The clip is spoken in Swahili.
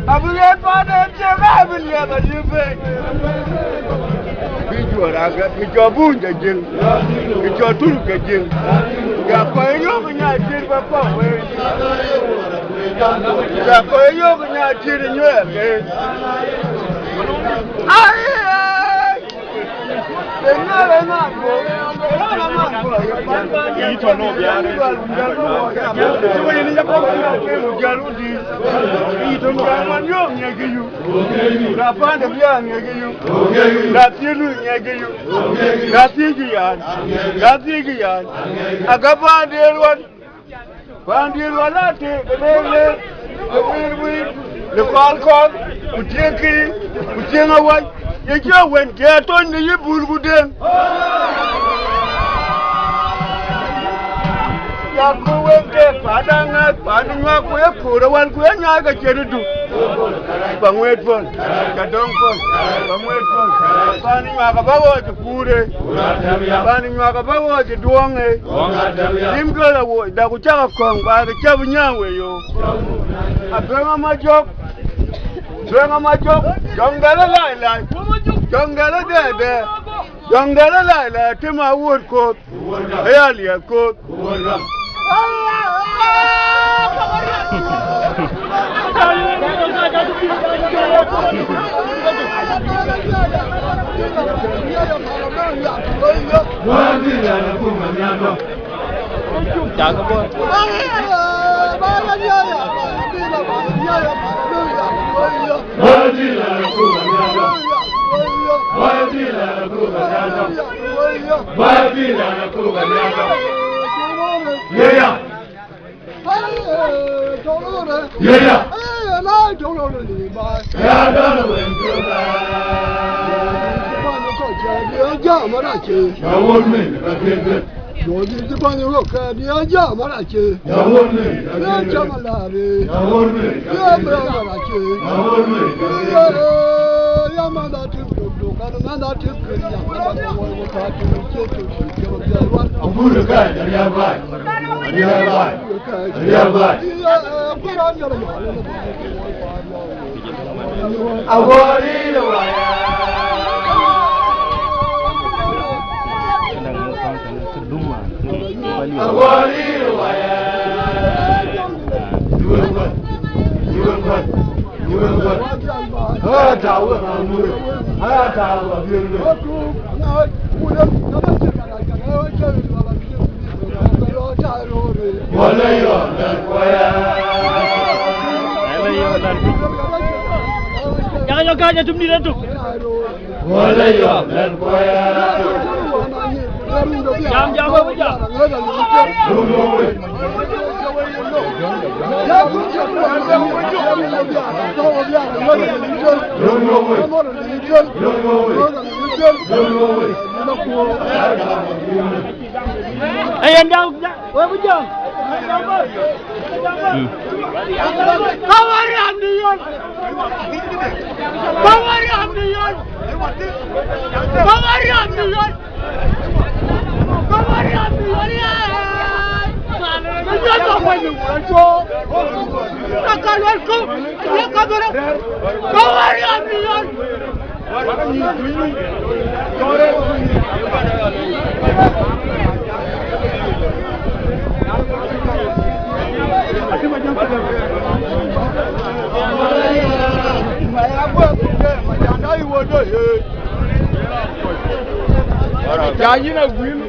I believe father, I believe it's your boon, the gin. It's your tool, the gin. You are for you and I did my phone. You are for you and I did in your head. You went get on the Bulguden. Yakuweke padanga padanga kwe kura wan kwe nyaga cherudu bangwetfon kadongfon bangwetfon pani nyaga bawo chukure pani nyaga bawo chiduonge imgola wo da kuchaka kong ba chabu nyawe yo abenga majok jongala lai jongala dede jongala lai tima wood coat earlier coat You know,